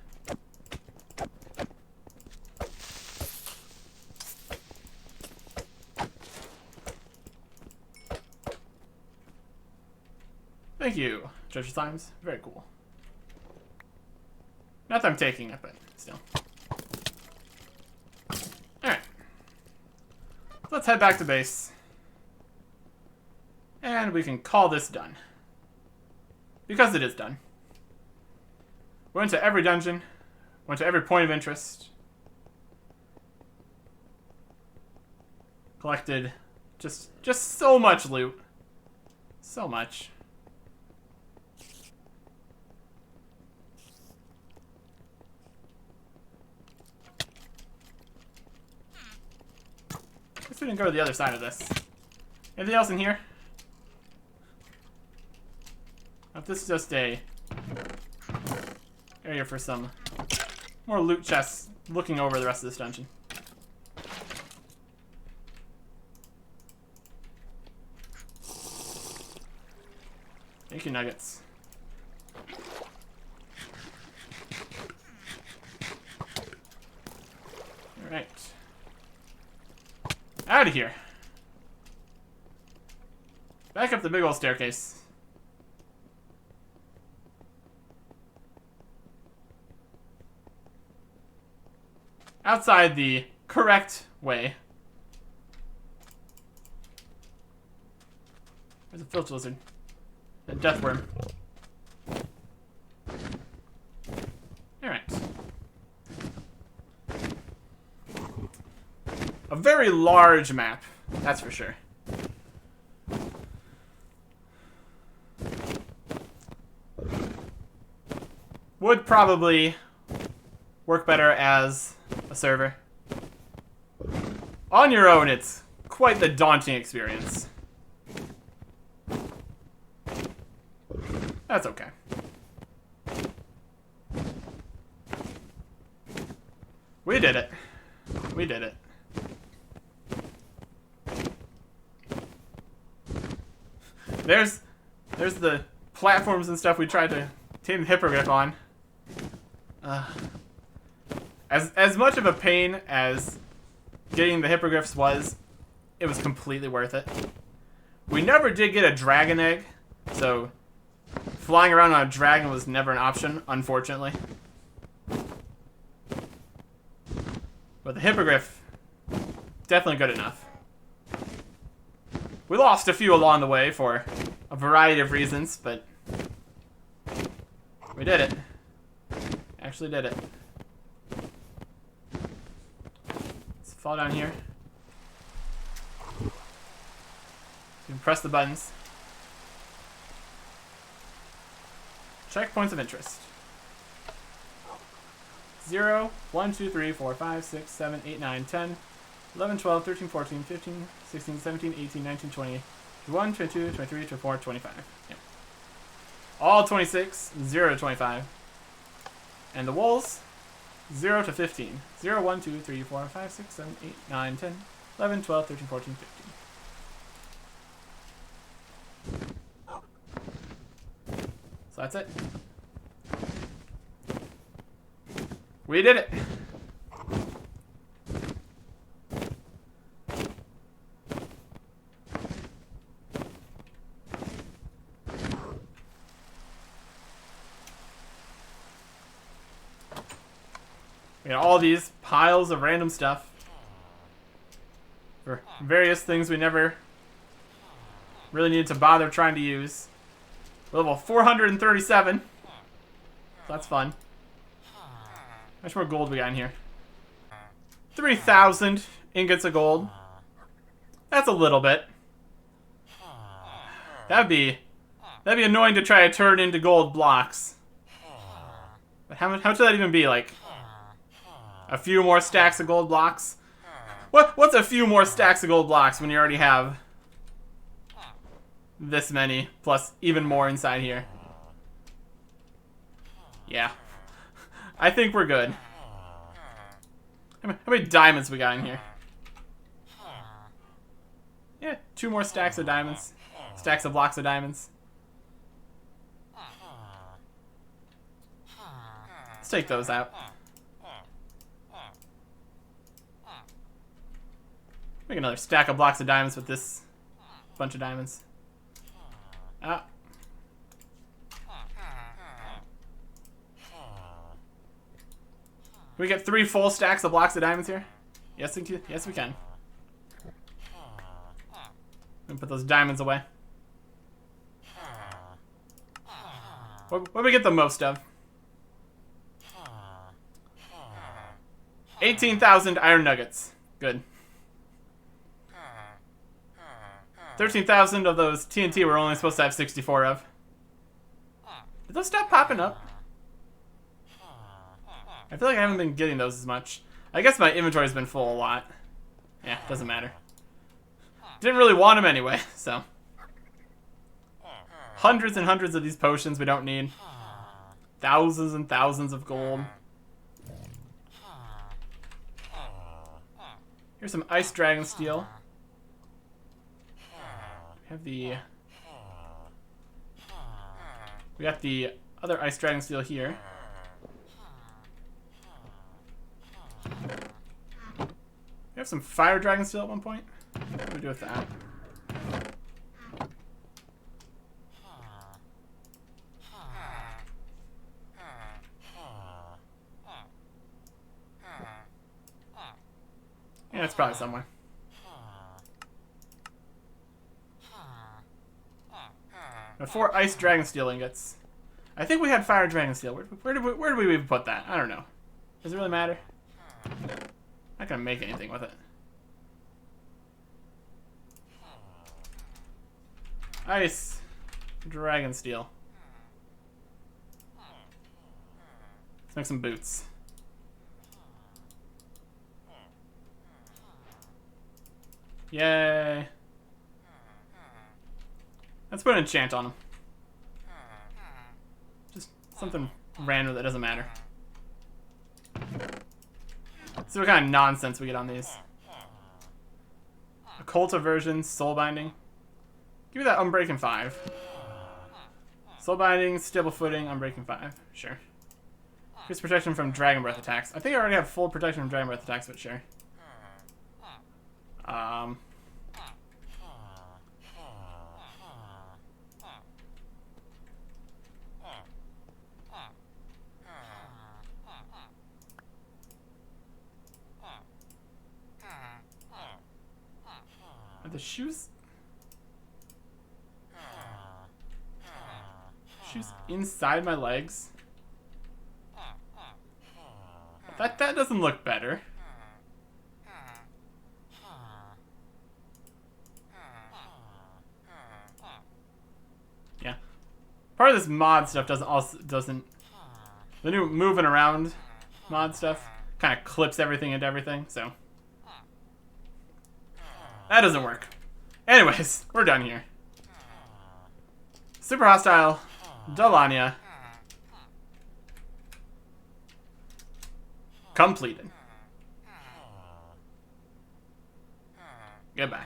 Thank you, treasure slimes. Very cool. Not that I'm taking it, but still. Alright. Let's head back to base. And we can call this done. Because it is done. We went to every dungeon. Went to every point of interest. Collected just so much loot. So much. Guess we didn't go to the other side of this. Anything else in here? If this is just a area for some more loot chests looking over the rest of this dungeon. Thank you, nuggets. Alright. Out of here. Back up the big old staircase. Outside the correct way. There's a filch lizard. A death worm. Alright. A very large map, that's for sure. Would probably work better as a server. On your own, it's quite the daunting experience. That's okay. We did it. We did it. There's the platforms and stuff we tried to tame the hippogriff on. As much of a pain as getting the hippogriffs was, it was completely worth it. We never did get a dragon egg, so flying around on a dragon was never an option, unfortunately. But the hippogriff, definitely good enough. We lost a few along the way for a variety of reasons, but we did it. Actually did it. Let's fall down here. You can press the buttons. Check points of interest. 0, 1, 2, 3, 4, 5, 6, 7, 8, 9, 10, 11, 12, 13, 14, 15, 16, 17, 18, 19, 20, 21, 22, 23, 24, 25. Yep. All 26, 0 to 25. And the wolves, 0 to 15. 0, 1, 2, 3, 4, 5, 6, 7, 8, 9, 10, 11, 12, 13, 14, 15. So that's it. We did it! We got all these piles of random stuff for various things we never really needed to bother trying to use. We're level 437. That's fun. How much more gold we got in here? 3,000 ingots of gold. That's a little bit. That'd be annoying to try to turn into gold blocks. But how much would that even be? Like a few more stacks of gold blocks? What's a few more stacks of gold blocks when you already have this many plus even more inside here? Yeah. I think we're good. How many diamonds we got in here? Yeah, 2 more stacks of diamonds. Stacks of blocks of diamonds. Let's take those out. Make another stack of blocks of diamonds with this bunch of diamonds. Ah. Can we get 3 full stacks of blocks of diamonds here? Yes, yes we can. And put those diamonds away. What do we get the most of? 18,000 iron nuggets. Good. 13,000 of those TNT we're only supposed to have 64 of. Did those stop popping up? I feel like I haven't been getting those as much. I guess my inventory's been full a lot. Yeah, doesn't matter. Didn't really want them anyway, so. Hundreds and hundreds of these potions we don't need. Thousands and thousands of gold. Here's some ice dragon steel. We got the other ice dragon steel here. We have some fire dragon steel at one point. What do we do with that? Yeah, it's probably somewhere. Got 4 ice dragon steel ingots. I think we had fire dragon steel. Where did we even put that? I don't know. Does it really matter? Not gonna make anything with it. Ice dragon steel. Let's make some boots. Yay. Let's put an enchant on them. Just something random that doesn't matter. See what kind of nonsense we get on these. Occult aversion, soul binding. Give me that unbreaking 5. Soul binding, stable footing, unbreaking 5. Sure. Increase protection from dragon breath attacks. I think I already have full protection from dragon breath attacks, but sure. Are the shoes? horseshoes inside my legs? That doesn't look better. Yeah. Part of this mod stuff doesn't the new moving around mod stuff kind of clips everything into everything, so that doesn't work. Anyways, we're done here. Super hostile, Dalania. Completed. Goodbye.